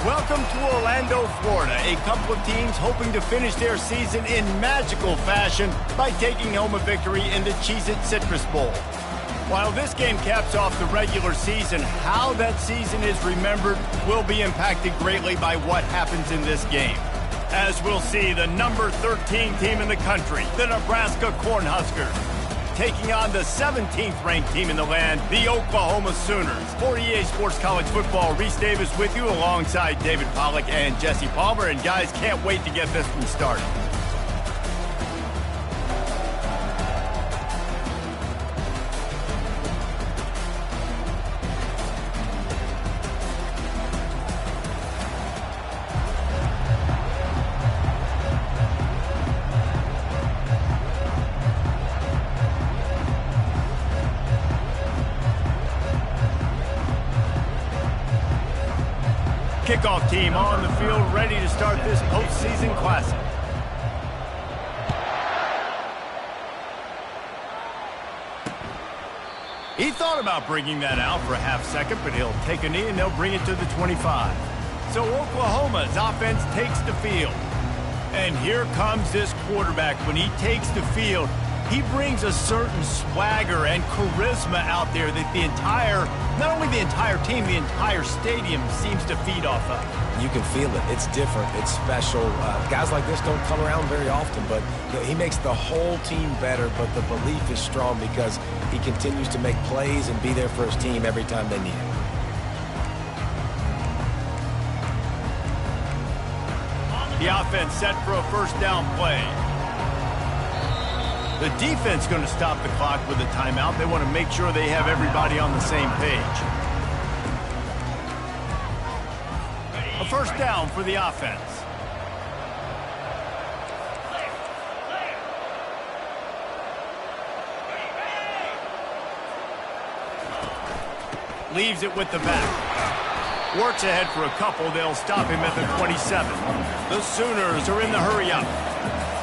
Welcome to Orlando, Florida, a couple of teams hoping to finish their season in magical fashion by taking home a victory in the Cheez-It Citrus Bowl. While this game caps off the regular season, how that season is remembered will be impacted greatly by what happens in this game. As we'll see, the number 13 team in the country, the Nebraska Cornhuskers, taking on the 17th ranked team in the land, the Oklahoma Sooners. For EA Sports College Football, Reese Davis with you alongside David Pollack and Jesse Palmer. And guys, can't wait to get this one started. Kickoff team on the field, ready to start this postseason classic. He thought about bringing that out for a half second, but he'll take a knee and they'll bring it to the 25. So Oklahoma's offense takes the field. And here comes this quarterback. When he takes the field, he brings a certain swagger and charisma out there that the entire, not only the entire team, the entire stadium seems to feed off of. You can feel it. It's different. It's special. Guys like this don't come around very often, but he makes the whole team better, but the belief is strong because he continues to make plays and be there for his team every time they need it. The offense set for a first down play. The defense going to stop the clock with a timeout. They want to make sure they have everybody on the same page. A first down for the offense. Leaves it with the back. Works ahead for a couple. They'll stop him at the 27. The Sooners are in the hurry-up.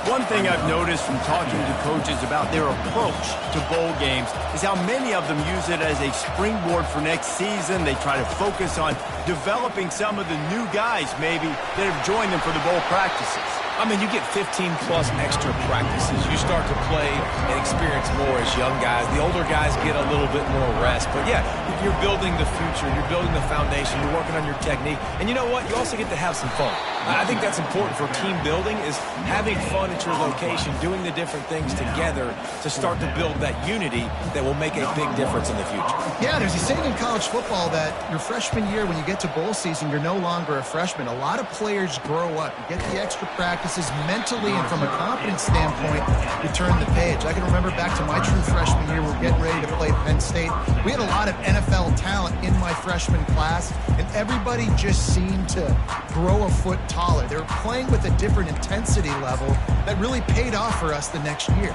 One thing I've noticed from talking to coaches about their approach to bowl games is how many of them use it as a springboard for next season. They try to focus on developing some of the new guys, maybe, that have joined them for the bowl practices. I mean, you get 15-plus extra practices. You start to play and experience more as young guys. The older guys get a little bit more rest. But, yeah, you're building the future. You're building the foundation. You're working on your technique. And you know what? You also get to have some fun. I think that's important for team building is having fun at your location, doing the different things together to start to build that unity that will make a big difference in the future. Yeah, there's a saying in college football that your freshman year, when you get to bowl season, you're no longer a freshman. A lot of players grow up. You get the extra practices mentally, and from a confidence standpoint, you turn the page. I can remember back to my true freshman year, we're getting ready to play Penn State. We had a lot of NFL talent in my freshman class, and everybody just seemed to grow a foot taller. They were playing with a different intensity level that really paid off for us the next year.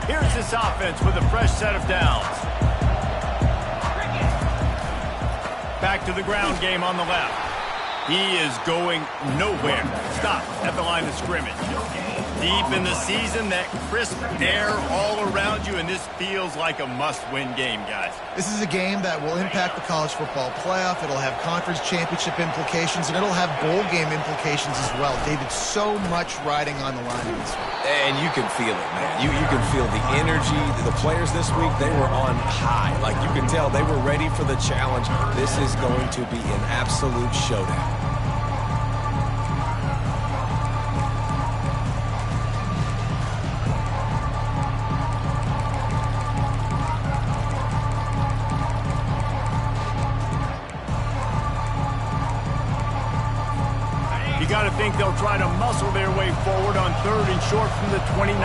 Here's this offense with a fresh set of downs. Back to the ground game on the left. He is going nowhere. Stop at the line of scrimmage. Deep in the season, that crisp air all around you, and this feels like a must-win game, guys. This is a game that will impact the college football playoff. It'll have conference championship implications, and it'll have bowl game implications as well. David, so much riding on the line in this one. And you can feel it, man. You can feel the energy. The players this week, they were on high. Like you can tell, they were ready for the challenge. This is going to be an absolute showdown. You got to think they'll try to muscle their way forward on 3rd and short from the 29.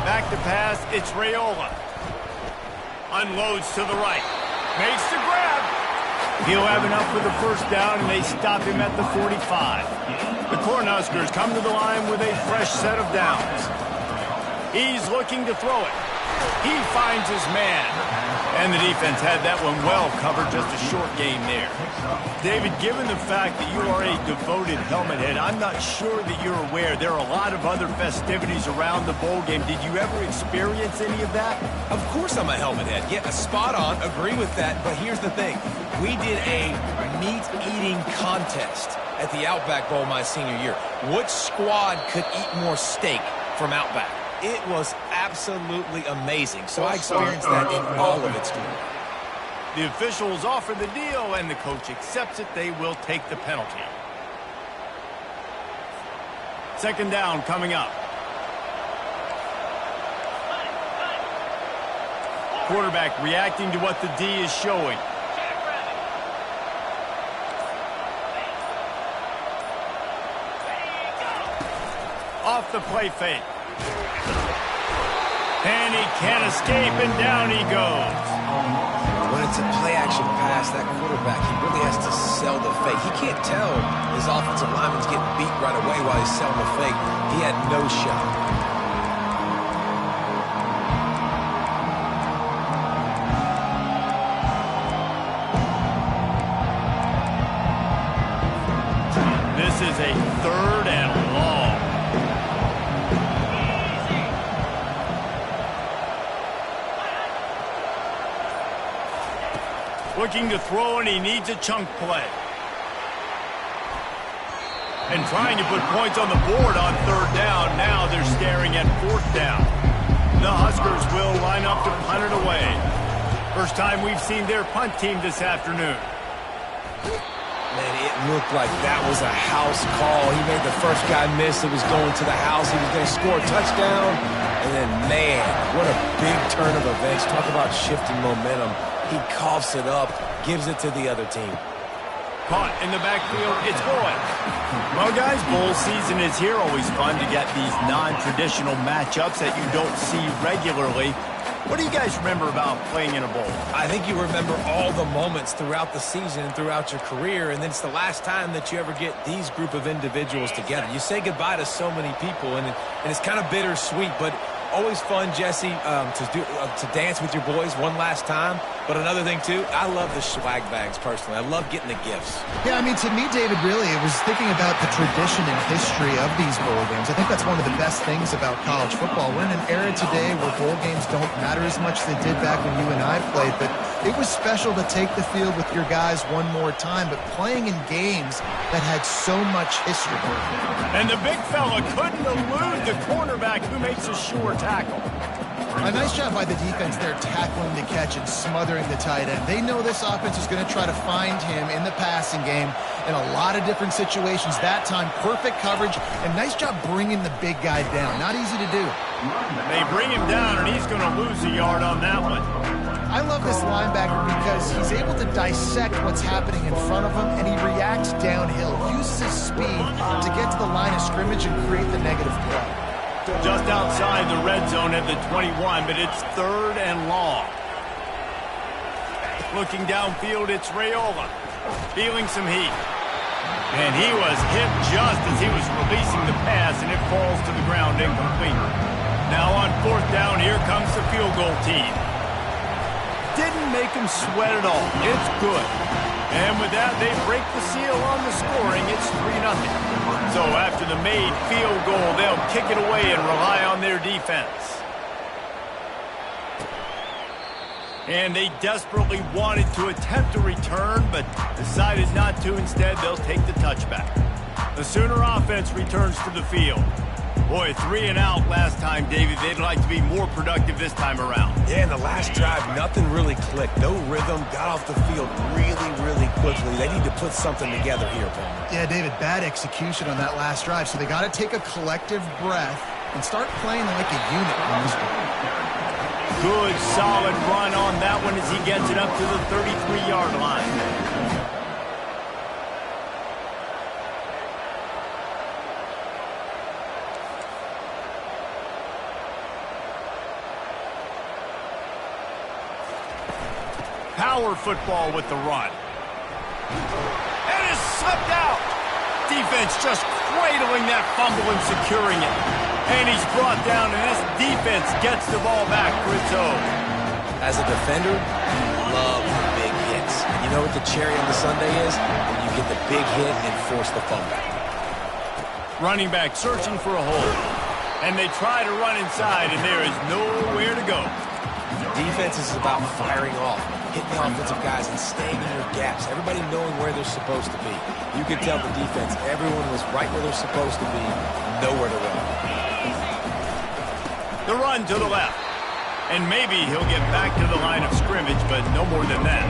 Back to pass, it's Raiola. Unloads to the right. Makes the grab. He'll have enough for the first down, and they stop him at the 45. The Cornhuskers come to the line with a fresh set of downs. He's looking to throw it. He finds his man. And the defense had that one well covered, just a short game there. David, given the fact that you are a devoted helmet head, I'm not sure that you're aware there are a lot of other festivities around the bowl game. Did you ever experience any of that? Of course I'm a helmet head. Yeah, spot on. Agree with that. But here's the thing. We did a meat-eating contest at the Outback Bowl my senior year. Which squad could eat more steak from Outback? It was absolutely amazing. So I experienced that in all of its glory. The officials offer the deal, and the coach accepts it. They will take the penalty. Second down coming up. Quarterback reacting to what the D is showing. Off the play fake. And he can't escape, and down he goes. When it's a play-action pass, that quarterback, he really has to sell the fake. He can't tell his offensive lineman's getting beat right away while he's selling the fake. He had no shot. This is a third and long. Looking to throw, and he needs a chunk play. And trying to put points on the board on third down. Now they're staring at fourth down. The Huskers will line up to punt it away. First time we've seen their punt team this afternoon. Man, it looked like that was a house call. He made the first guy miss. It was going to the house. He was going to score a touchdown. And then, man, what a big turn of events. Talk about shifting momentum. He coughs it up, gives it to the other team. Caught in the backfield. It's going. Well, guys, bowl season is here. Always fun to get these non-traditional matchups that you don't see regularly. What do you guys remember about playing in a bowl? I think you remember all the moments throughout the season and throughout your career, and then it's the last time that you ever get these group of individuals together. You say goodbye to so many people, and it's kind of bittersweet, but always fun, Jesse, to dance with your boys one last time. But another thing, too, I love the swag bags, personally. I love getting the gifts. Yeah, I mean, to me, David, really, it was thinking about the tradition and history of these bowl games. I think that's one of the best things about college football. We're in an era today where bowl games don't matter as much as they did back when you and I played, but it was special to take the field with your guys one more time, but playing in games that had so much history. And the big fella couldn't elude the cornerback who makes a sure tackle. A nice job by the defense there tackling the catch and smothering the tight end. They know this offense is going to try to find him in the passing game in a lot of different situations. That time, perfect coverage, and nice job bringing the big guy down. Not easy to do. They bring him down, and he's going to lose a yard on that one. I love this linebacker because he's able to dissect what's happening in front of him, and he reacts downhill, uses his speed to get to the line of scrimmage and create the negative play. Just outside the red zone at the 21, but it's third and long. Looking downfield, it's Raiola. Feeling some heat. And he was hit just as he was releasing the pass, and it falls to the ground incomplete. Now on fourth down, here comes the field goal team. Didn't make him sweat at all. It's good. And with that, they break the seal on the scoring. It's 3-0. So after the made field goal, they'll kick it away and rely on their defense. And they desperately wanted to attempt a return, but decided not to. Instead, they'll take the touchback. The Sooner offense returns to the field. Boy, 3 and out last time, David. They'd like to be more productive this time around. Yeah, in the last drive, nothing really clicked. No rhythm, got off the field really, really quickly. They need to put something together here, Paul. Yeah, David, bad execution on that last drive. So they got to take a collective breath and start playing like a unit on this one. Good, solid run on that one as he gets it up to the 33-yard line. Power football with the run. And it's slipped out. Defense just cradling that fumble and securing it. And he's brought down, and this defense gets the ball back for its own. As a defender, you love big hits. And you know what the cherry on the sundae is? When you get the big hit and force the fumble. Running back searching for a hole. And they try to run inside, and there is nowhere to go. Defense is about firing off, hitting the offensive guys and staying in their gaps. Everybody knowing where they're supposed to be. You can tell the defense, everyone was right where they're supposed to be, nowhere to run. The run to the left. And maybe he'll get back to the line of scrimmage, but no more than that.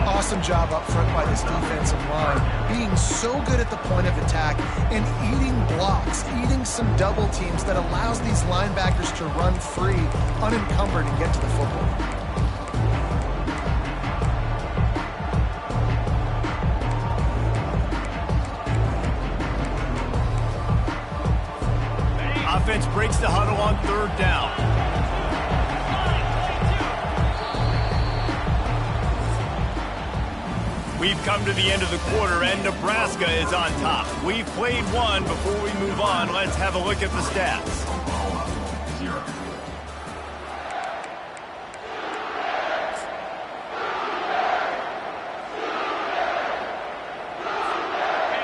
Awesome job up front by this defensive line, being so good at the point of attack and eating blocks, eating some double teams that allows these linebackers to run free, unencumbered, and get to the football. Offense breaks the huddle on third down. We've come to the end of the quarter, and Nebraska is on top. We've played one. Before we move on, let's have a look at the stats.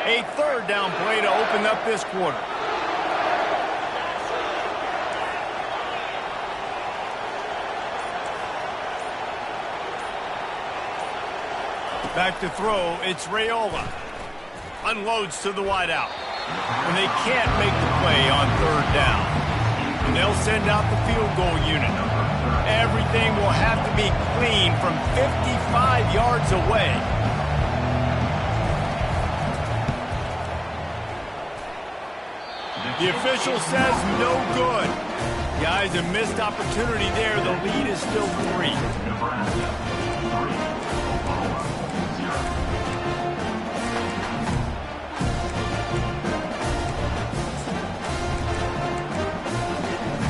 A third down play to open up this quarter. Back to throw, it's Raiola. Unloads to the wideout. And they can't make the play on third down. And they'll send out the field goal unit. Everything will have to be clean from 55 yards away. The official says no good. Guys, a missed opportunity there. The lead is still 3.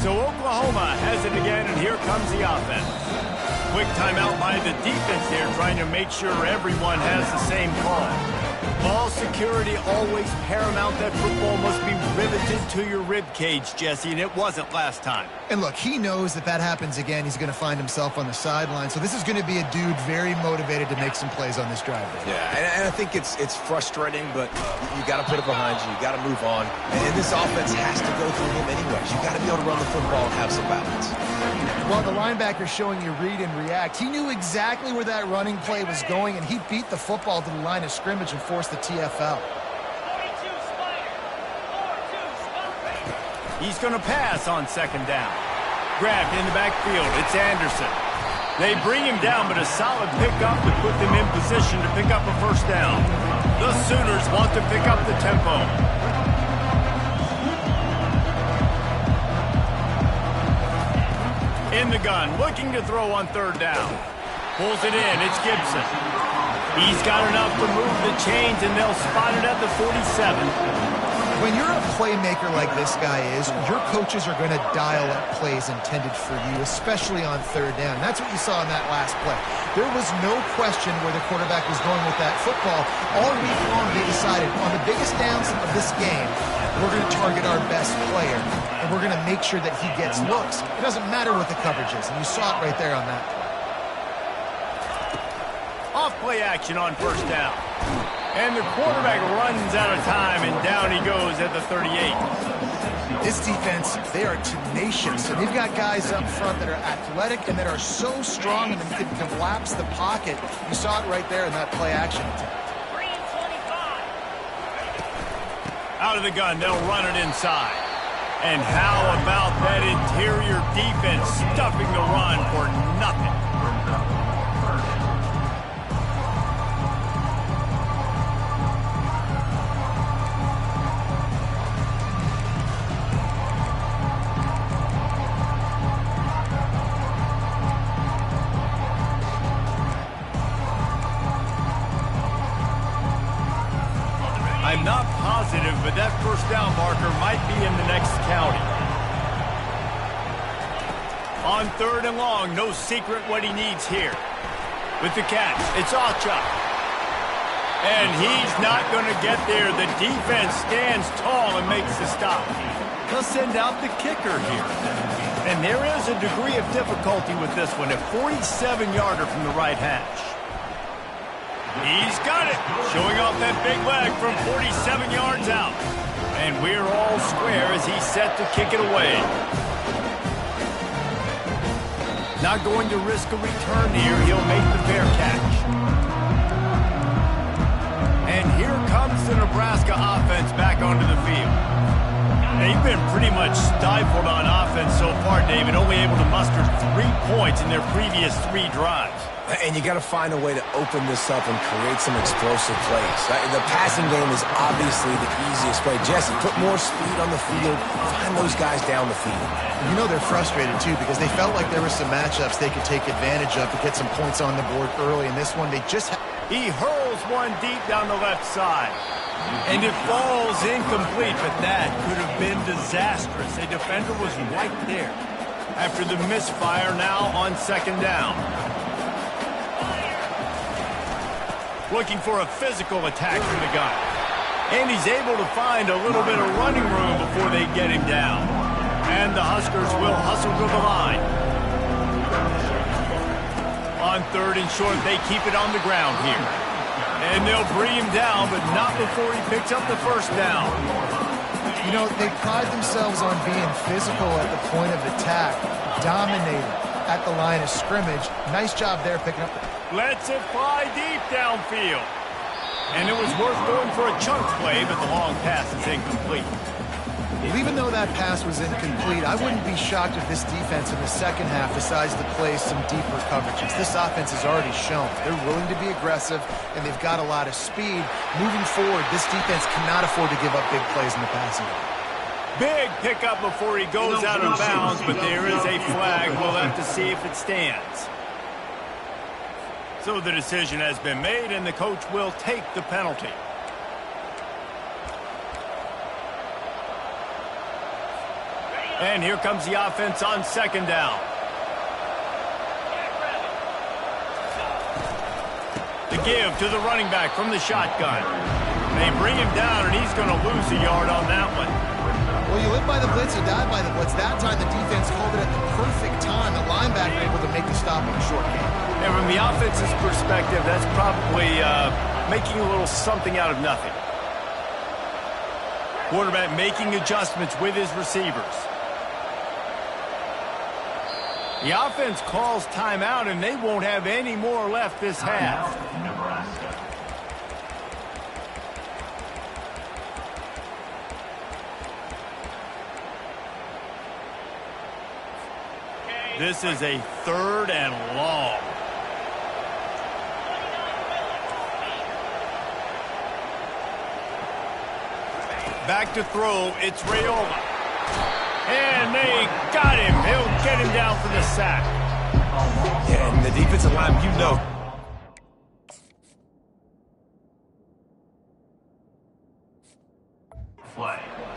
So Oklahoma has it again, and here comes the offense. Quick timeout by the defense there, trying to make sure everyone has the same call. Ball security always paramount. That football must be riveted to your rib cage, Jesse, and it wasn't last time. And look, he knows that happens again, he's going to find himself on the sideline. So this is going to be a dude very motivated to make some plays on this drive. Yeah, and I think it's frustrating, but you got to put it behind you. You got to move on. And this offense has to go through him anyways. You got to be able to run the football and have some balance. While the linebacker's showing you read and react, he knew exactly where that running play was going, and he beat the football to the line of scrimmage and forced the TFL. He's going to pass on second down. Grabbed in the backfield. It's Anderson. They bring him down, but a solid pickup would put them in position to pick up a first down. The Sooners want to pick up the tempo. In the gun, looking to throw on third down. Pulls it in, it's Gibson. He's got enough to move the chains, and they'll spot it at the 47. When you're a playmaker like this guy is, your coaches are going to dial up plays intended for you, especially on third down. That's what you saw in that last play. There was no question where the quarterback was going with that football. All week long, they decided on the biggest downs of this game, we're going to target our best player, and we're going to make sure that he gets looks. It doesn't matter what the coverage is, and you saw it right there on that play. Off play action on first down. And the quarterback runs out of time, and down he goes at the 38. This defense, they are tenacious, and they've got guys up front that are athletic and that are so strong and can collapse the pocket. You saw it right there in that play action attack. Out of the gun, they'll run it inside. And how about that interior defense stuffing the run for nothing? I'm not positive, but that first down marker might be in the next county. On third and long, no secret what he needs here. With the catch, it's Ocha. And he's not going to get there. The defense stands tall and makes the stop. They'll send out the kicker here. And there is a degree of difficulty with this one, a 47-yarder from the right hash. He's got it, showing off that big leg from 47 yards out. And we're all square as he's set to kick it away. Not going to risk a return here. He'll make the fair catch. And here comes the Nebraska offense back onto the field. They've been pretty much stifled on offense so far, David, only able to muster 3 points in their previous 3 drives. And you got to find a way to open this up and create some explosive plays. The passing game is obviously the easiest way. Jesse, put more speed on the field. Find those guys down the field. You know they're frustrated, too, because they felt like there were some matchups they could take advantage of to get some points on the board early. In this one, they just... He hurls one deep down the left side. And it falls incomplete, but that could have been disastrous. A defender was right there. After the misfire now on second down. Looking for a physical attack from the gun. And he's able to find a little bit of running room before they get him down. And the Huskers will hustle to the line. On third and short, they keep it on the ground here. And they'll bring him down, but not before he picks up the first down. You know, they pride themselves on being physical at the point of attack, dominating at the line of scrimmage. Nice job there picking up the... Lets it fly deep downfield. And it was worth going for a chunk play, but the long pass is incomplete. Even though that pass was incomplete, I wouldn't be shocked if this defense in the second half decides to play some deeper coverages. This offense has already shown they're willing to be aggressive, and they've got a lot of speed. Moving forward, this defense cannot afford to give up big plays in the passing game. Big pickup before he goes out of bounds, but there is a flag. We'll have to see if it stands. So the decision has been made, and the coach will take the penalty. And here comes the offense on second down. The give to the running back from the shotgun. They bring him down, and he's going to lose a yard on that one. Well, you live by the blitz, you die by the blitz. That time, the defense called it at the perfect time. The linebacker able to make the stop on a short game. And from the offense's perspective, that's probably making a little something out of nothing. Quarterback making adjustments with his receivers. The offense calls timeout, and they won't have any more left this half. This is a third and long. Back to throw, it's Raiola. And they got him. He'll get him down for the sack. Yeah, and the defensive line, you know.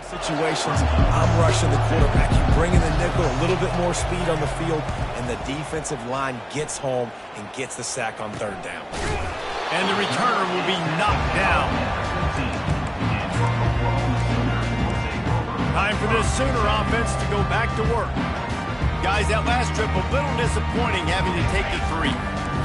Situations, I'm rushing the quarterback. You bring in the nickel, a little bit more speed on the field, and the defensive line gets home and gets the sack on third down. And the returner will be knocked down. Time for this Sooner offense to go back to work. Guys, that last trip a little disappointing having to take the 3.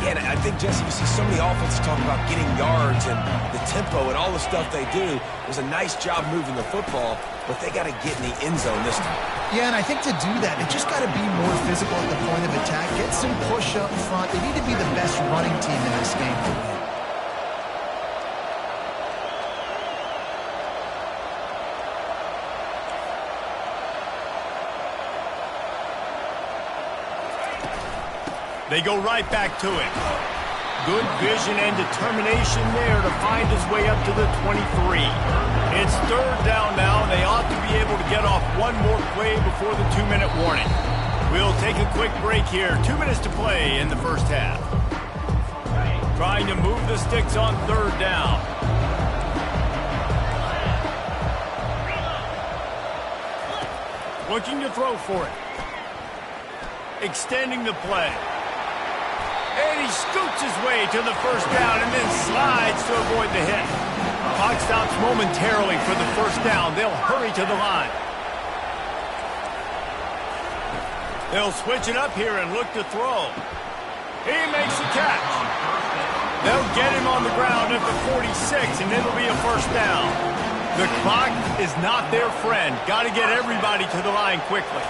Yeah, and I think, Jesse, you see so many offenses talk about getting yards and the tempo and all the stuff they do. It was a nice job moving the football, but they got to get in the end zone this time. Yeah, and I think to do that, they just got to be more physical at the point of attack. Get some push up front. They need to be the best running team in this game to win. They go right back to it. Good vision and determination there to find his way up to the 23. It's third down now, and they ought to be able to get off one more play before the 2-minute warning. We'll take a quick break here. 2 minutes to play in the first half. Trying to move the sticks on third down. Looking to throw for it. Extending the play. And he scoots his way to the first down and then slides to avoid the hit. Clock stops momentarily for the first down. They'll hurry to the line. They'll switch it up here and look to throw. He makes the catch. They'll get him on the ground at the 46, and it'll be a first down. The clock is not their friend. Got to get everybody to the line quickly.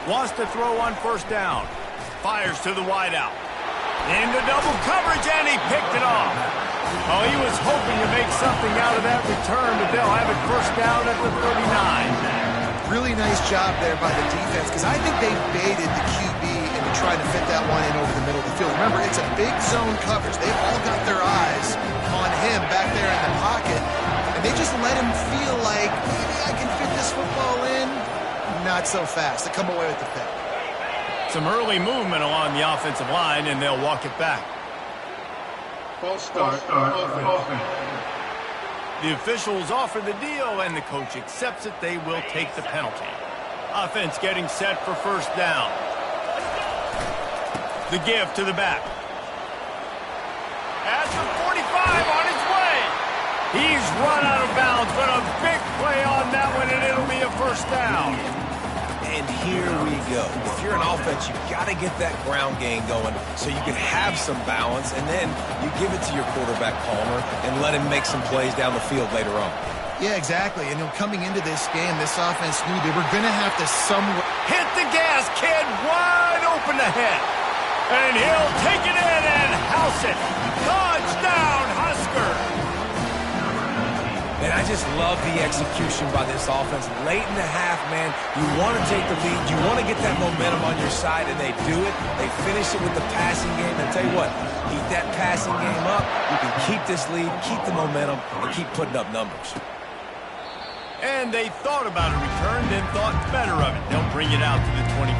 Wants to throw on first down. Fires to the wideout. Into double coverage, and he picked it off. Oh, he was hoping to make something out of that return, but they'll have it first down at the 39. Really nice job there by the defense, because I think they baited the QB into trying to fit that one in over the middle of the field. Remember, it's a big zone coverage. They've all got their eyes on him back there in the pocket, and they just let him feel like, maybe I can fit this football in. Not so fast. They come away with the pick. Some early movement along the offensive line, and they'll walk it back. False start. Offense. The officials offer the deal, and the coach accepts it. They will take the penalty. Offense getting set for first down. The give to the back. At the 45 on his way. He's run out of bounds, but a big play on that one, and it'll be a first down. And here we go. If you're an offense, you've got to get that ground game going so you can have some balance, and then you give it to your quarterback, Palmer, and let him make some plays down the field later on. Yeah, exactly. And coming into this game, this offense knew they were going to have to somewhat hit the gas, kid, wide open ahead. And he'll take it in and house it. Touchdown, Husker. And I just love the execution by this offense. Late in the half, man, you want to take the lead. You want to get that momentum on your side, and they do it. They finish it with the passing game. And tell you what, keep that passing game up. You can keep this lead, keep the momentum, and keep putting up numbers. And they thought about a return, then thought better of it. They'll bring it out to the 25.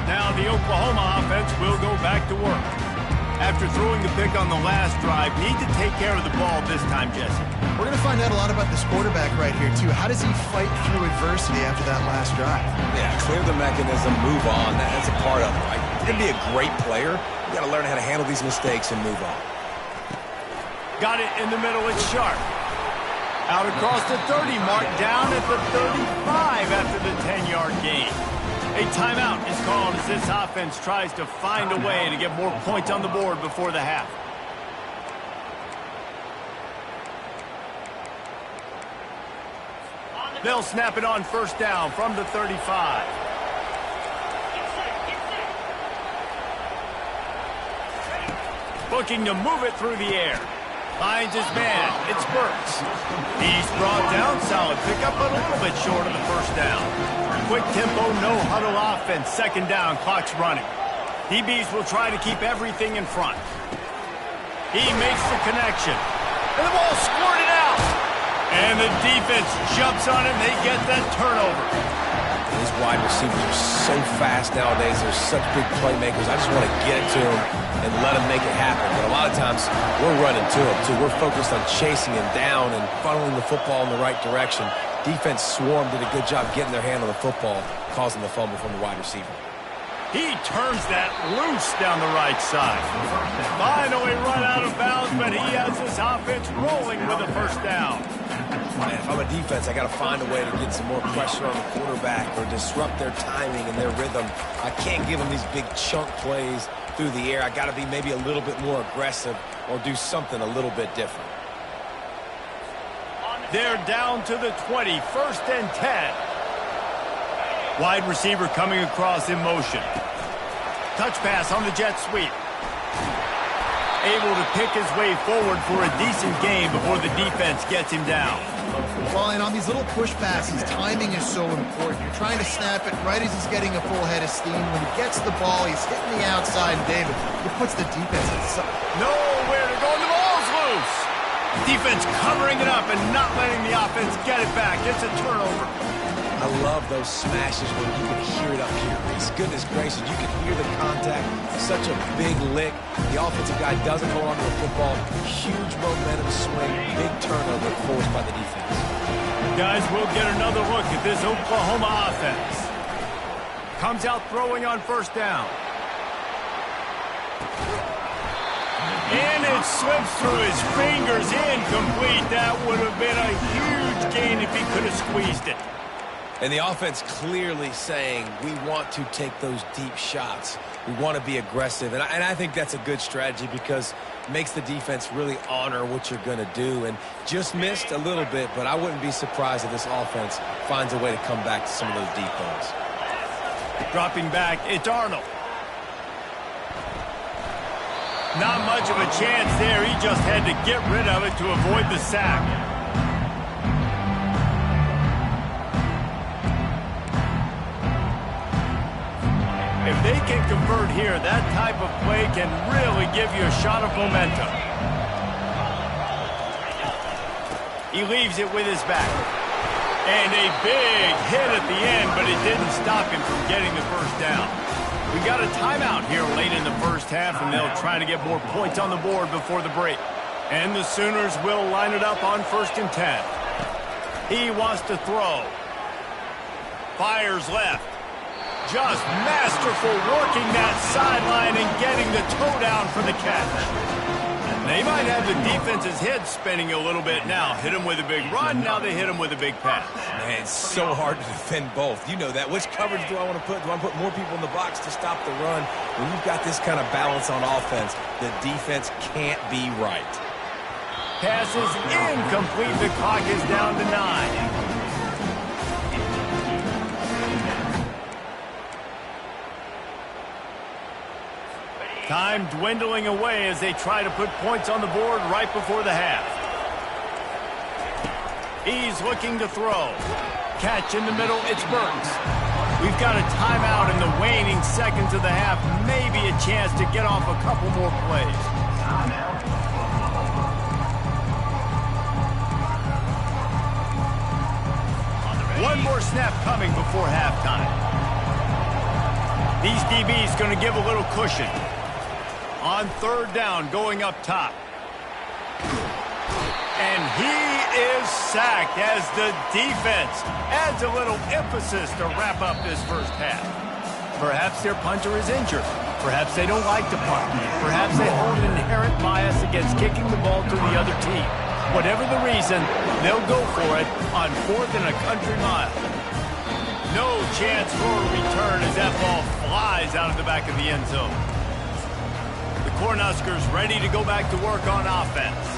Now the Oklahoma offense will go back to work. After throwing the pick on the last drive, need to take care of the ball this time, Jesse. We're going to find out a lot about this quarterback right here, too. How does he fight through adversity after that last drive? Yeah, clear the mechanism, move on. That's a part of it, right? You're going to be a great player. You got to learn how to handle these mistakes and move on. Got it in the middle. It's Sharp. Out across the 30 mark, down at the 35 after the 10-yard gain. A timeout is called as this offense tries to find a way to get more points on the board before the half. They'll snap it on first down from the 35. Looking to move it through the air. Finds his man. It's Burks. He's brought down. Solid pickup, but a little bit short of the first down. Quick tempo, no huddle offense. Second down, clock's running. DBs will try to keep everything in front. He makes the connection. And the ball squirted out. And the defense jumps on it, and they get that turnover. These wide receivers are so fast nowadays. They're such big playmakers. I just want to get it to them and let them make it happen. But a lot of times, we're running to them, too. We're focused on chasing him down and funneling the football in the right direction. Defense swarm did a good job getting their hand on the football, causing the fumble from the wide receiver. He turns that loose down the right side. Finally run out of bounds, but he has this offense rolling with a first down. Man, if I'm a defense, I got to find a way to get some more pressure on the quarterback or disrupt their timing and their rhythm. I can't give them these big chunk plays through the air. I got to be maybe a little bit more aggressive or do something a little bit different. They're down to the 20, first and 10. Wide receiver coming across in motion. Touch pass on the jet sweep. Able to pick his way forward for a decent gain before the defense gets him down. Well, and on these little push passes, timing is so important. You're trying to snap it right as he's getting a full head of steam. When he gets the ball, he's hitting the outside, and David, it puts the defense at some... Nowhere to go, and the ball's loose. Defense covering it up and not letting the offense get it back. It's a turnover. I love those smashes when you can hear it up here. Goodness gracious, you can hear the contact. Such a big lick. The offensive guy doesn't hold on to the football. Huge momentum swing. Big turnover forced by the defense. Guys, we'll get another look at this Oklahoma offense. Comes out throwing on first down. And it slips through his fingers. Incomplete. That would have been a huge gain if he could have squeezed it. And the offense clearly saying, we want to take those deep shots. We want to be aggressive. And I think that's a good strategy because it makes the defense really honor what you're going to do. And just missed a little bit, but I wouldn't be surprised if this offense finds a way to come back to some of those deep throws. Dropping back, it's Arnold. Not much of a chance there. He just had to get rid of it to avoid the sack. If they can convert here, that type of play can really give you a shot of momentum. He leaves it with his back. And a big hit at the end, but it didn't stop him from getting the first down. We got a timeout here late in the first half, and they'll try to get more points on the board before the break. And the Sooners will line it up on 1st and 10. He wants to throw. Fires left. Just masterful working that sideline and getting the toe down for the catch. They might have the defense's head spinning a little bit now. Hit him with a big run, now they hit him with a big pass. Man, it's so hard to defend both. You know that. Which coverage do I want to put? Do I put more people in the box to stop the run? When you've got this kind of balance on offense, the defense can't be right. Pass is incomplete. The clock is down to 9. Time dwindling away as they try to put points on the board right before the half. He's looking to throw. Catch in the middle, it's Burks. We've got a timeout in the waning seconds of the half. Maybe a chance to get off a couple more plays. One more snap coming before halftime. These DBs going to give a little cushion. On 3rd down, going up top. And he is sacked as the defense adds a little emphasis to wrap up this first half. Perhaps their punter is injured. Perhaps they don't like to punt. Perhaps they hold an inherent bias against kicking the ball to the other team. Whatever the reason, they'll go for it on 4th and a country mile. No chance for a return as that ball flies out of the back of the end zone. Cornhuskers ready to go back to work on offense.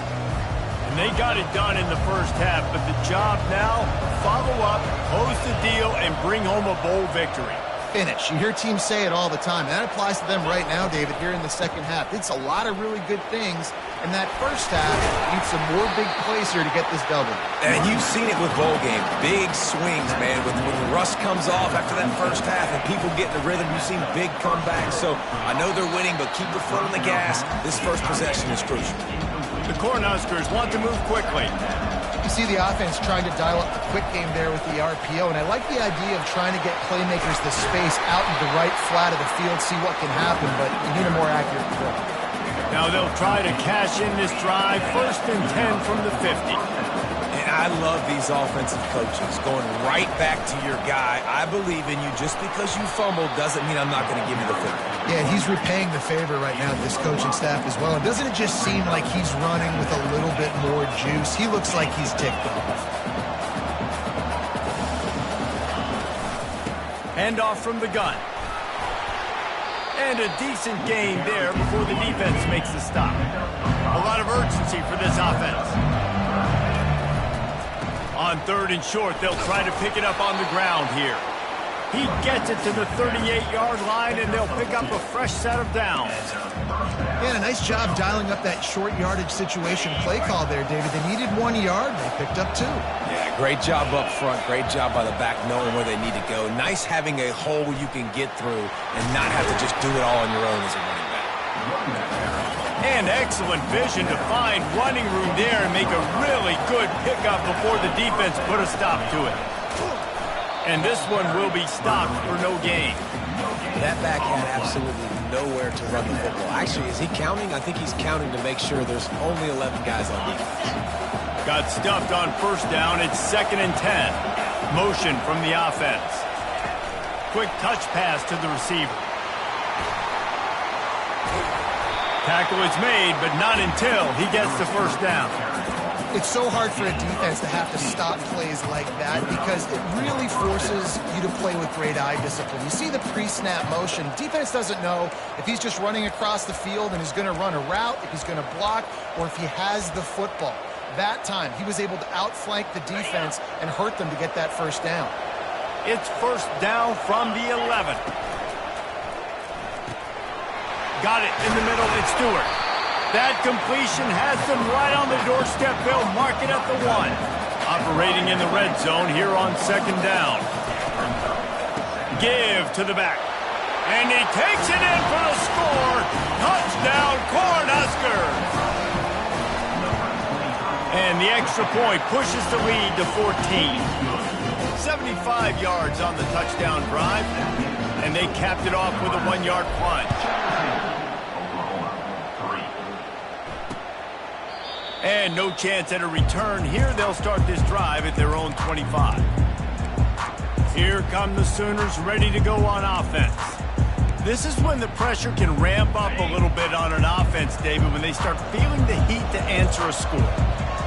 And they got it done in the first half, but the job now, follow up, close the deal, and bring home a bowl victory. Finish. You hear teams say it all the time. That applies to them right now, David, here in the second half. It's a lot of really good things. In that first half, need some more big plays here to get this double. And you've seen it with bowl games. Big swings, man. When the rust comes off after that first half and people get in the rhythm, you've seen big comebacks. So I know they're winning, but keep the foot on the gas. This first possession is crucial. The Cornhuskers want to move quickly. You see the offense trying to dial up the quick game there with the RPO, and I like the idea of trying to get playmakers the space out in the right flat of the field, see what can happen, but you need a more accurate throw. Now they'll try to cash in this drive, 1st and 10 from the 50. And I love these offensive coaches going right back to your guy. I believe in you. Just because you fumbled doesn't mean I'm not going to give you the football. Yeah, he's repaying the favor right now to this coaching staff as well. And doesn't it just seem like he's running with a little bit more juice? He looks like he's ticked off. Handoff from the gun. And a decent gain there before the defense makes the stop. A lot of urgency for this offense. On 3rd and short, they'll try to pick it up on the ground here. He gets it to the 38-yard line, and they'll pick up a fresh set of downs. Yeah, a nice job dialing up that short yardage situation play call there, David. They needed 1 yard. They picked up 2. Yeah, great job up front. Great job by the back knowing where they need to go. Nice having a hole you can get through and not have to just do it all on your own as a running back. And excellent vision to find running room there and make a really good pickup before the defense put a stop to it. And this one will be stopped for no gain. That back had absolutely nowhere to run the football. Actually, is he counting? I think he's counting to make sure there's only 11 guys on defense. Got stuffed on 1st down. It's 2nd and 10. Motion from the offense. Quick touch pass to the receiver. Tackle is made, but not until he gets the 1st down. It's so hard for a defense to have to stop plays like that because it really forces you to play with great eye discipline. You see the pre-snap motion. Defense doesn't know if he's just running across the field and he's going to run a route, if he's going to block, or if he has the football. That time, he was able to outflank the defense and hurt them to get that first down. It's first down from the 11. Got it in the middle. It's Stewart. That completion has them right on the doorstep. They'll mark it at the 1. Operating in the red zone here on second down. Give to the back. And he takes it in for the score. Touchdown, Cornhuskers. And the extra point pushes the lead to 14. 75 yards on the touchdown drive. And they capped it off with a 1-yard plunge. And no chance at a return here. They'll start this drive at their own 25. Here come the Sooners ready to go on offense. This is when the pressure can ramp up a little bit on an offense, David, when they start feeling the heat to answer a score.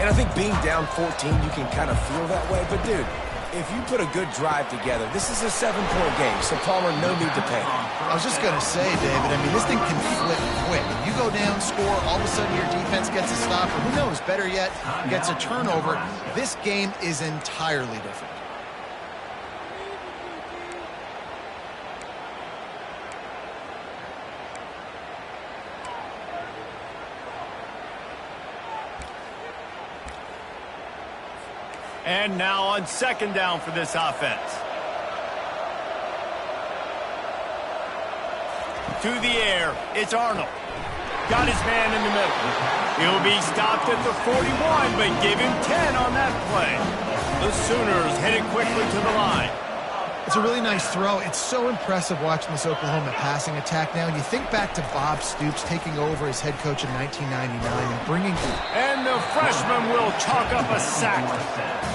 And I think being down 14, you can kind of feel that way. But, dude, if you put a good drive together, this is a 7-point game, so Palmer, no need to panic. I was just going to say, David, I mean, this thing can flip quick. You go down, score, all of a sudden your defense gets a stop, or who knows, better yet, gets a turnover. This game is entirely different. And now on second down for this offense. To the air, it's Arnold. Got his man in the middle. He'll be stopped at the 41, but give him 10 on that play. The Sooners headed quickly to the line. It's a really nice throw. It's so impressive watching this Oklahoma passing attack now. And you think back to Bob Stoops taking over as head coach in 1999 and bringing... And the freshman will chalk up a sack.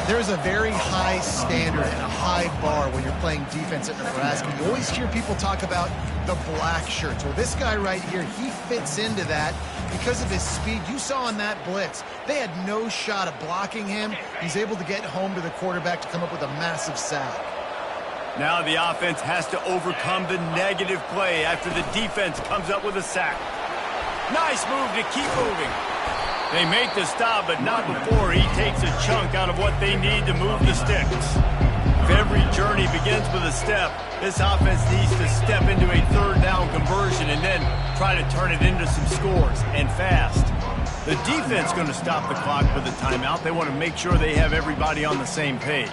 There's a very high standard and a high bar when you're playing defense at Nebraska. You always hear people talk about the black shirts. Well, this guy right here, he fits into that because of his speed. You saw in that blitz, they had no shot of blocking him. He's able to get home to the quarterback to come up with a massive sack. Now the offense has to overcome the negative play after the defense comes up with a sack. Nice move to keep moving. They make the stop, but not before he takes a chunk out of what they need to move the sticks. If every journey begins with a step, this offense needs to step into a third down conversion and then try to turn it into some scores, and fast. The defense going to stop the clock with a timeout. They want to make sure they have everybody on the same page.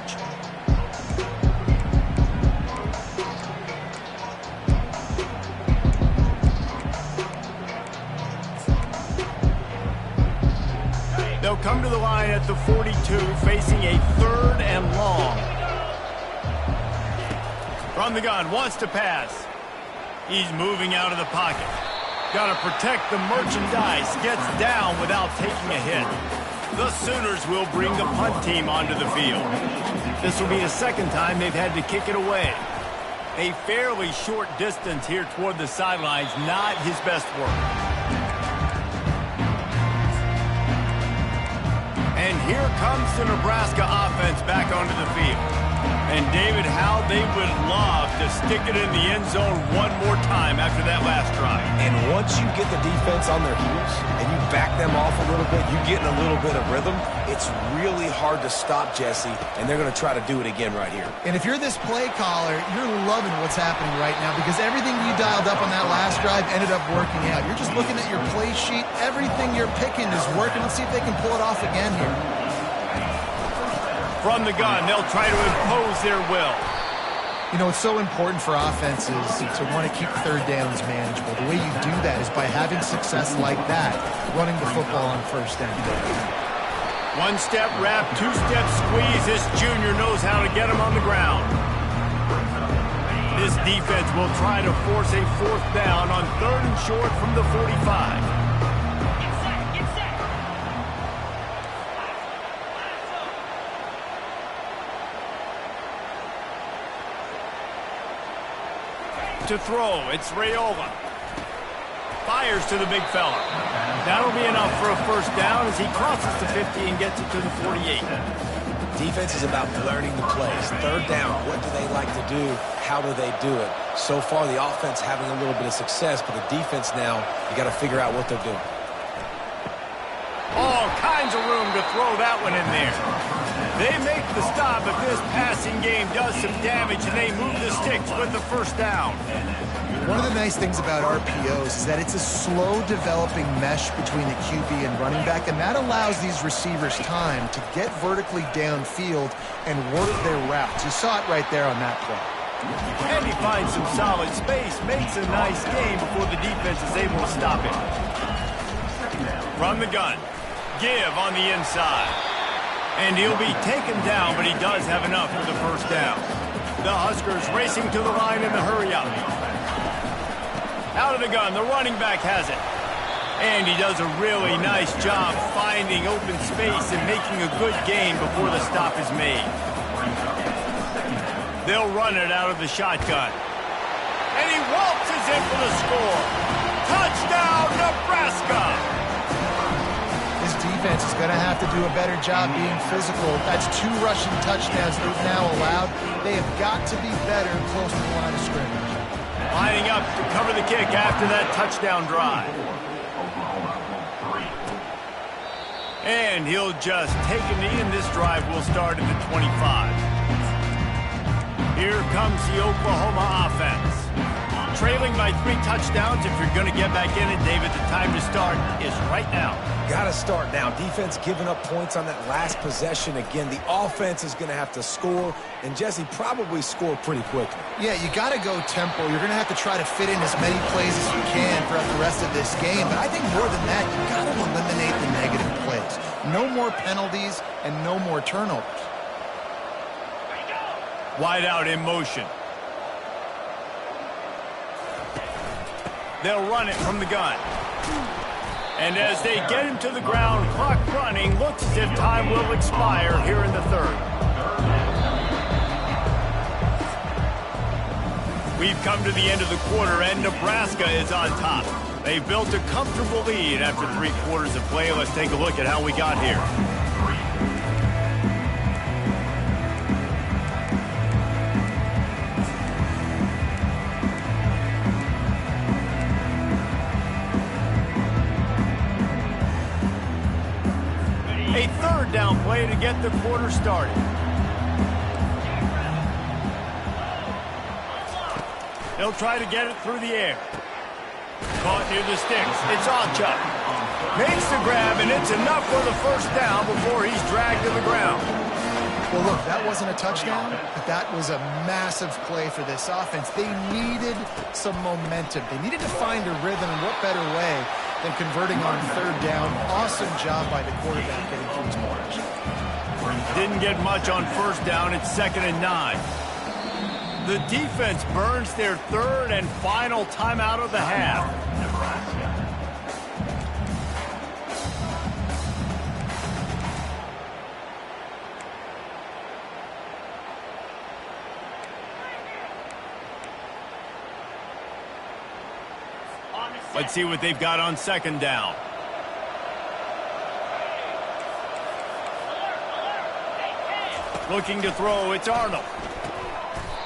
They'll come to the line at the 42, facing a third and long. From the gun, wants to pass. He's moving out of the pocket. Got to protect the merchandise. Gets down without taking a hit. The Sooners will bring the punt team onto the field. This will be the second time they've had to kick it away. A fairly short distance here toward the sidelines, not his best work. And here comes the Nebraska offense back onto the field. And David, how they would love to stick it in the end zone one more time after that last drive. And once you get the defense on their heels and you back them off a little bit, you get in a little bit of rhythm, it's really hard to stop, Jesse, and they're going to try to do it again right here. And if you're this play caller, you're loving what's happening right now because everything you dialed up on that last drive ended up working out. You're just looking at your play sheet. Everything you're picking is working. Let's see if they can pull it off again here. From the gun, they'll try to impose their will. You know, it's so important for offenses to want to keep third downs manageable. The way you do that is by having success like that, running the football on first down. One-step wrap, two-step squeeze. This junior knows how to get him on the ground. This defense will try to force a fourth down on third and short from the 45. To throw, it's Raiola. Fires to the big fella. That'll be enough for a first down as he crosses the 50 and gets it to the 48. Defense is about learning the plays. Third down, what do they like to do? How do they do it? So far, the offense having a little bit of success, but the defense now, you got to figure out what they're doing. All kinds of room to throw that one in there. They make the stop, but this passing game does some damage, and they move the sticks with the first down. One of the nice things about RPOs is that it's a slow-developing mesh between the QB and running back, and that allows these receivers time to get vertically downfield and work their routes. You saw it right there on that play. And he finds some solid space, makes a nice game before the defense is able to stop him. From the gun, give on the inside. And he'll be taken down, but he does have enough for the first down. The Huskers racing to the line in the hurry-up. Out of the gun, the running back has it. And he does a really nice job finding open space and making a good gain before the stop is made. They'll run it out of the shotgun. And he waltzes in for the score. Touchdown, Nebraska! This defense is going to have to do a better job being physical. That's 2 rushing touchdowns they've now allowed. They have got to be better close to the line of scrimmage. Lining up to cover the kick after that touchdown drive. And he'll just take a knee, and this drive will start at the 25. Here comes the Oklahoma offense. Trailing by 3 touchdowns. If you're going to get back in it, David, the time to start is right now. Got to start now. Defense giving up points on that last possession. Again, the offense is going to have to score, and Jesse probably score pretty quickly. Yeah, you got to go tempo. You're going to have to try to fit in as many plays as you can throughout the rest of this game. But I think more than that, you got to eliminate the negative plays. No more penalties and no more turnovers. Wide out in motion. They'll run it from the gun. And as they get him to the ground, clock running, looks as if time will expire here in the third. We've come to the end of the quarter, and Nebraska is on top. They've built a comfortable lead after 3 quarters of play. Let's take a look at how we got here. A third down play to get the quarter started. They'll try to get it through the air. Caught near the sticks. It's Chuck. Makes the grab, and it's enough for the first down before he's dragged to the ground. Well, look, that wasn't a touchdown, but that was a massive play for this offense. They needed some momentum. They needed to find a rhythm, and what better way than converting on third down. Awesome job by the quarterback getting through his march. Didn't get much on first down. It's 2nd and 9. The defense burns their third and final timeout of the half. Let's see what they've got on 2nd down. Looking to throw, it's Arnold.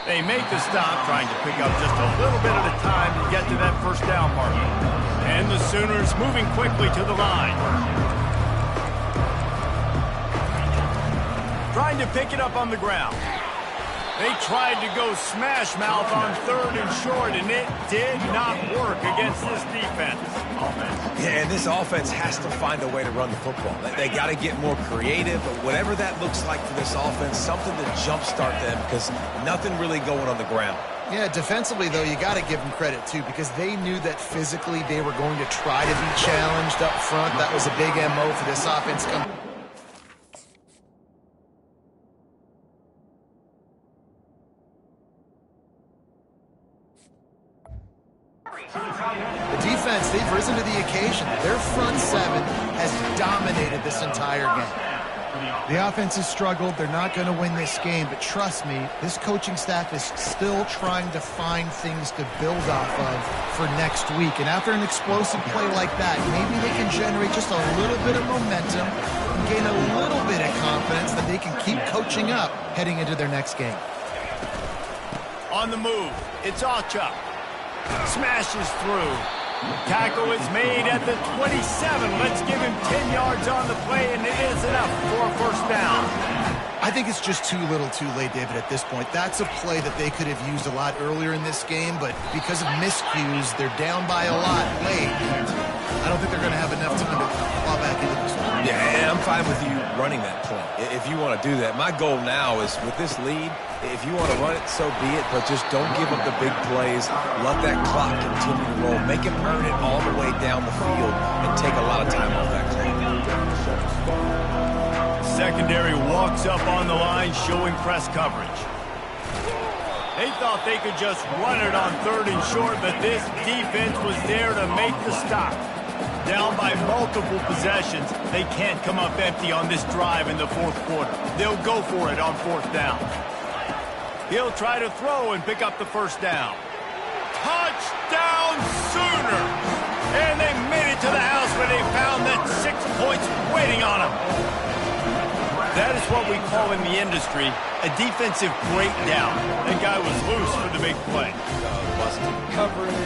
They make the stop, trying to pick up just a little bit at a time to get to that first down marker. And the Sooners moving quickly to the line. Trying to pick it up on the ground. They tried to go smash mouth on 3rd and short, and it did not work against this defense. Yeah, and this offense has to find a way to run the football. They got to get more creative, but whatever that looks like for this offense, something to jumpstart them, because nothing really going on the ground. Yeah, defensively, though, you got to give them credit, too, because they knew that physically they were going to try to be challenged up front. That was a big MO for this offense. The defense, they've risen to the occasion. Their front 7 has dominated this entire game. The offense has struggled. They're not going to win this game, but trust me, this coaching staff is still trying to find things to build off of for next week. And after an explosive play like that, maybe they can generate just a little bit of momentum and gain a little bit of confidence that they can keep coaching up heading into their next game. On the move, it's Ocha. Smashes through. Tackle is made at the 27. Let's give him 10 yards on the play, and it is enough for a first down. I think it's just too little too late, David, at this point. That's a play that they could have used a lot earlier in this game, but because of miscues, they're down by a lot late. I don't think they're going to have enough time to claw back into this one. Yeah, and I'm fine with you running that play if you want to do that. My goal now is with this lead, if you want to run it, so be it, but just don't give up the big plays. Let that clock continue to roll. Make him earn it all the way down the field and take a lot of time off that clock. Secondary walks up on the line, showing press coverage. They thought they could just run it on 3rd and short, but this defense was there to make the stop. Down by multiple possessions, they can't come up empty on this drive in the 4th quarter. They'll go for it on 4th down. He'll try to throw and pick up the first down. Touchdown Sooner! And they made it to the house where they found that 6 points waiting on them. That is what we call in the industry a defensive breakdown. That guy was loose for the big play. Busted coverage,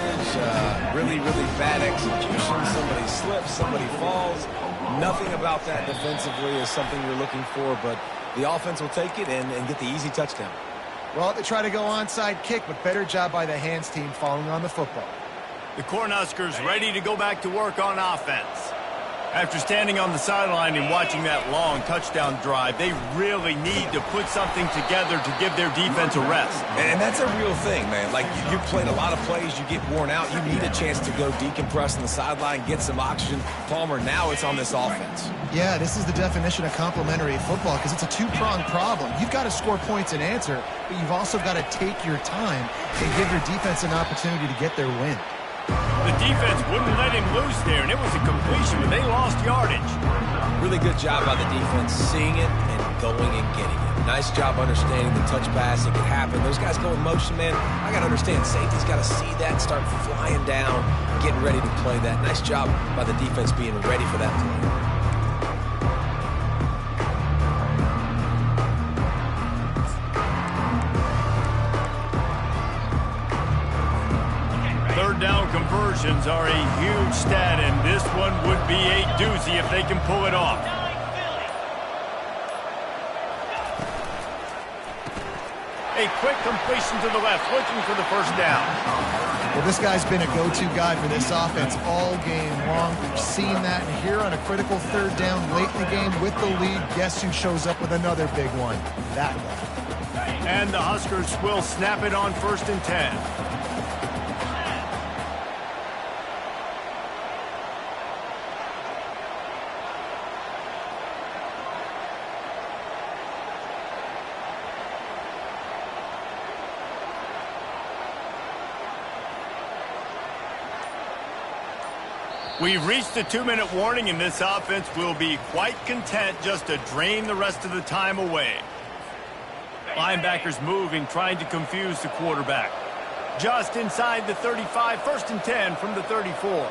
really bad execution. Somebody slips, somebody falls. Nothing about that defensively is something you're looking for, but the offense will take it and get the easy touchdown. Well, they try to go onside kick, but better job by the hands team following on the football. The Cornhuskers ready to go back to work on offense. After standing on the sideline and watching that long touchdown drive, they really need to put something together to give their defense a rest. And that's a real thing, man. Like, you've played a lot of plays, you get worn out, you need a chance to go decompress on the sideline, get some oxygen. Palmer, now it's on this offense. Yeah, this is the definition of complementary football because it's a two-pronged problem. You've got to score points and answer, but you've also got to take your time and give your defense an opportunity to get their win. The defense wouldn't let him loose there, and it was a completion, but they lost yardage. Really good job by the defense, seeing it and going and getting it. Nice job understanding the touch pass. It could happen. Those guys go in motion, man. I got to understand, safety's got to see that, start flying down, getting ready to play that. Nice job by the defense being ready for that play. Down conversions are a huge stat, and this one would be a doozy if they can pull it off. A quick completion to the left, looking for the first down. Well, this guy's been a go-to guy for this offense all game long. We've seen that, and here on a critical 3rd down late in the game with the lead, guess who shows up with another big one? That one. And the Huskers will snap it on 1st and 10. We've reached the 2-minute warning, and this offense will be quite content just to drain the rest of the time away. Linebackers moving, trying to confuse the quarterback. Just inside the 35, 1st and 10 from the 34.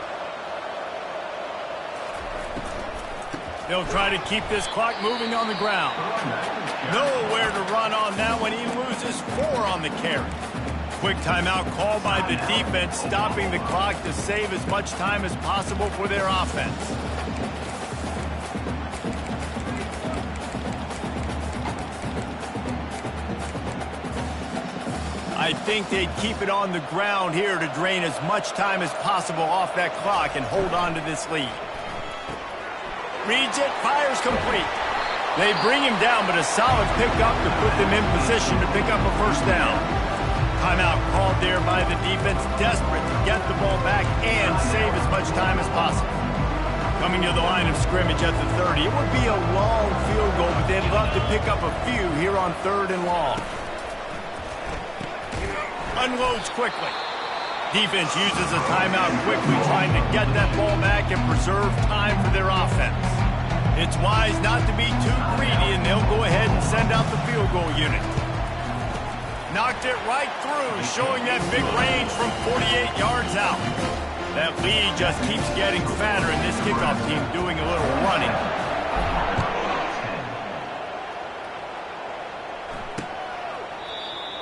They'll try to keep this clock moving on the ground. Nowhere to run on that one. He loses 4 on the carry. Quick timeout called by the defense, stopping the clock to save as much time as possible for their offense. I think they'd keep it on the ground here to drain as much time as possible off that clock and hold on to this lead. Reads it, fires complete. They bring him down, but a solid pickup to put them in position to pick up a first down. Timeout called there by the defense, desperate to get the ball back and save as much time as possible. Coming to the line of scrimmage at the 30. It would be a long field goal, but they'd love to pick up a few here on 3rd and long. Unloads quickly. Defense uses a timeout quickly, trying to get that ball back and preserve time for their offense. It's wise not to be too greedy, and they'll go ahead and send out the field goal unit. Knocked it right through, showing that big range from 48 yards out. That lead just keeps getting fatter, and this kickoff team doing a little running.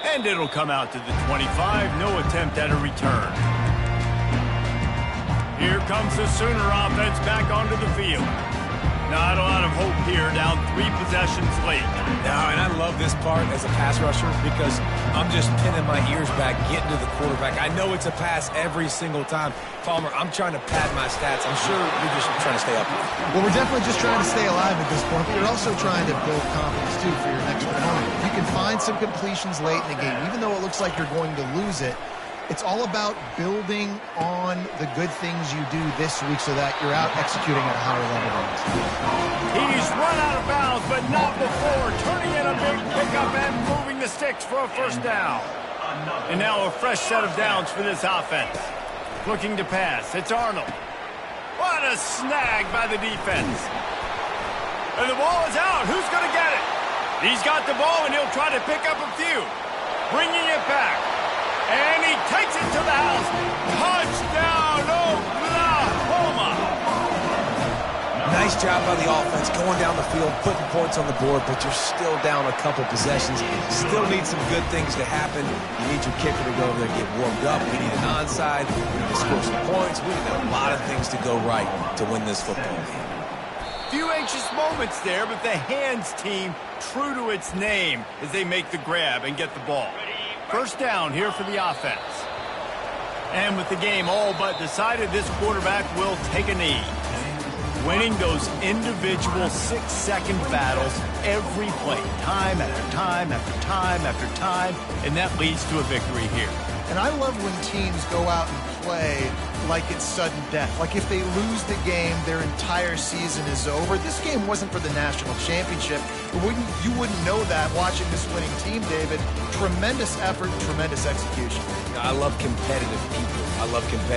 And it'll come out to the 25. No attempt at a return. Here comes the Sooner offense back onto the field. Not a lot of hope here, down 3 possessions late. Now, and I love this part as a pass rusher because I'm just pinning my ears back, getting to the quarterback. I know it's a pass every single time. Palmer, I'm trying to pad my stats. I'm sure you're just trying to stay up. Well, we're definitely just trying to stay alive at this point, but you're also trying to build confidence, too, for your next opponent. If you can find some completions late in the game, even though it looks like you're going to lose it, it's all about building on the good things you do this week so that you're out executing at a higher level. He's run out of bounds, but not before turning in a big pickup and moving the sticks for a first down. And now a fresh set of downs for this offense. Looking to pass. It's Arnold. What a snag by the defense. And the ball is out. Who's going to get it? He's got the ball, and he'll try to pick up a few. Bringing it back. And he takes it to the house. Touchdown, Oklahoma! Nice job by the offense going down the field, putting points on the board, but you're still down a couple possessions. Still need some good things to happen. You need your kicker to go over there and get warmed up. We need an onside. We need to score some points. We need a lot of things to go right to win this football game. Few anxious moments there, but the hands team true to its name as they make the grab and get the ball. First down here for the offense. And with the game all but decided, this quarterback will take a knee. Winning those individual 6-second battles every play, time after time after time after time, and that leads to a victory here. And I love when teams go out and play like it's sudden death. Like if they lose the game, their entire season is over. This game wasn't for the national championship, but you wouldn't know that watching this winning team, David. Tremendous effort, tremendous execution. I love competitive people. I love competitive